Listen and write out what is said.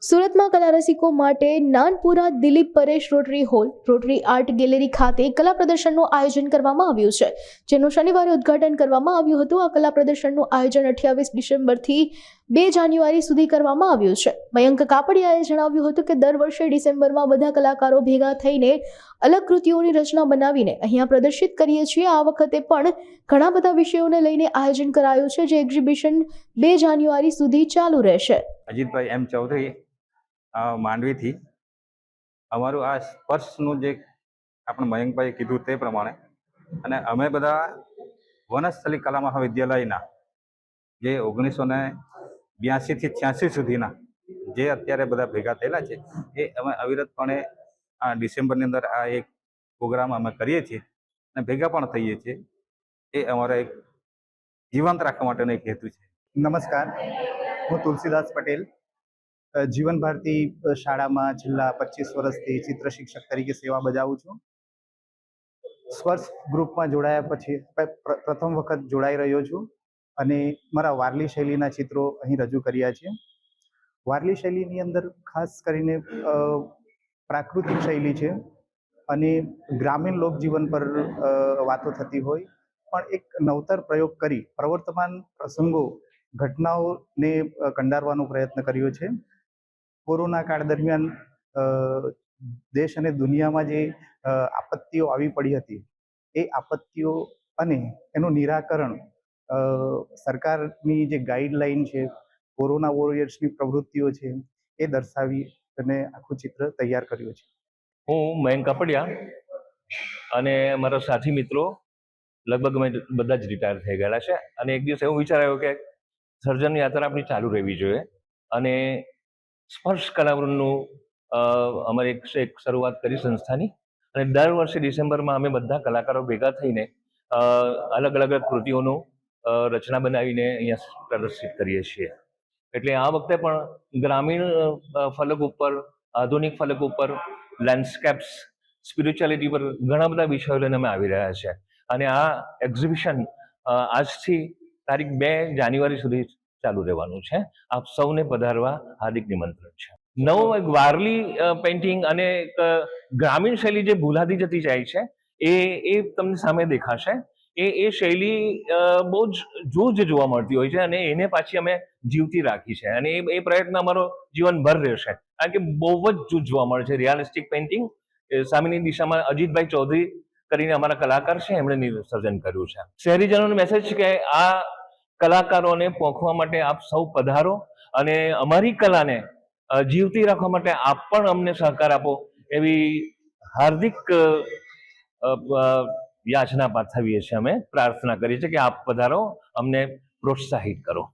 સુરતમાં કલા રસિકો માટે Nanpura Dilip Paresh rotary hall rotary art gallery ખાતે કલા પ્રદર્શનનું આયોજન કરવામાં આવ્યું છે, જેનું શનિવારે ઉદ્ઘાટન કરવામાં આવ્યું હતું। આ કલા પ્રદર્શનનું આયોજન 28 ડિસેમ્બરથી 2 જાન્યુઆરી સુધી કરવામાં આવ્યું છે। મયંક કાપડિયાએ જણાવ્યું હતું કે દર વર્ષે ડિસેમ્બરમાં બધા કલાકારો ભેગા થઈને અલગ કૃતિઓની રચના બનાવીને અહીંયા પ્રદર્શિત કરીએ છીએ। આ વખતે પણ ઘણા બધા વિષયોને લઈને આયોજન કરાયું છે, જે એક્ઝિબિશન 2 જાન્યુઆરી સુધી ચાલુ રહેશે। અજીતભાઈ એમ ચૌધરી માંડવીથી અમારું આ સ્પર્શનું જે આપણે મયંકભાઈએ કીધું તે પ્રમાણે અને અમે બધા વનસ્થલી કલા મહાવિદ્યાલયના જે 1982 થી 86 સુધીના જે અત્યારે બધા ભેગા થયેલા છે એ અમે અવિરતપણે આ ડિસેમ્બરની અંદર આ એક પ્રોગ્રામ અમે કરીએ છીએ અને ભેગા પણ થઈએ છીએ। એ અમારા એક જીવંત રાખવા માટેનો એક હેતુ છે। નમસ્કાર, હું તુલસીદાસ પટેલ જીવન ભારતી શાળામાં છેલ્લા 25 વર્ષથી ચિત્ર શિક્ષક તરીકે સેવા બજાવું છું। સ્પર્શ ગ્રુપમાં જોડાયા પછી પ્રથમ વખત જોડાઈ રહ્યો છું અને મારા વારલી શૈલીના ચિત્રો અહીં રજૂ કર્યા છે। વારલી શૈલીની અંદર ખાસ કરીને પ્રાકૃતિક શૈલી છે અને ગ્રામીણ લોકજીવન પર વાતો થતી હોય પણ એક નવતર પ્રયોગ કરી પ્રવર્તમાન પ્રસંગો ઘટનાઓને કંડારવાનો પ્રયત્ન કર્યો છે। કોરોના કાળ દરમિયાન દેશ અને દુનિયામાં જે આપત્તિઓ આવી પડી હતી એ આપત્તિઓ અને એનું નિરાકરણ સરકારની જે ગાઈડલાઈન છે, કોરોના વોરિયર્સની પ્રવૃત્તિઓ છે એ દર્શાવી અને આખું ચિત્ર તૈયાર કર્યું છે। હું મયંક કાપડિયા અને મારા સાથી મિત્રો લગભગ બધા જ રિટાયર થઈ ગયેલા છે અને એક દિવસ એવું વિચાર આવ્યો કે સર્જન યાત્રા આપણી ચાલુ રહેવી જોઈએ અને સ્પર્શ કલાવૃંદનું અમારે એક શરૂઆત કરી સંસ્થાની અને દર વર્ષે ડિસેમ્બરમાં અમે બધા કલાકારો ભેગા થઈને અલગ અલગ કૃતિઓનું રચના બનાવીને અહીંયા પ્રદર્શિત કરીએ છીએ। એટલે આ વખતે પણ ગ્રામીણ ફલક ઉપર, આધુનિક ફલક ઉપર, લેન્ડસ્કેપ્સ, સ્પિરિચ્યુઆલિટી પર ઘણા બધા વિષયો લઈને અમે આવી રહ્યા છે અને આ એક્ઝિબિશન આજથી તારીખ 2 જાન્યુઆરી સુધી ચાલુ રહેવાનું છે। આપ સૌને પધારવા હાર્દિક નિમંત્રણ છે। નવું એક વારલી પેઇન્ટિંગ અને એક ગ્રામીણ શૈલી જે ભૂલાતી જતી જાય છે એ તમને સામે દેખાશે। એ શૈલી બહુ જ જોવા મળતી હોય છે અને એને પાછી અમે જીવતી રાખી છે અને એ પ્રયત્ન અમારો જીવનભર રહેશે કારણ કે બહુ જ જૂજ જોવા મળે છે। રિયાલિસ્ટિક પેઇન્ટિંગ સામેની દિશામાં અજીતભાઈ ચૌધરી કરીને અમારા કલાકાર છે, એમણે સર્જન કર્યું છે। શહેરીજનોને મેસેજ છે કે આ કલાકારોને પોંખવા માટે આપ સૌ પધારો અને અમારી કલાને જીવતી રાખવા માટે આપ પણ અમને સહકાર આપો એવી હાર્દિક યાચના પાઠવીએ છીએ। અમે પ્રાર્થના કરીએ છીએ કે આપ પધારો, અમને પ્રોત્સાહિત કરો।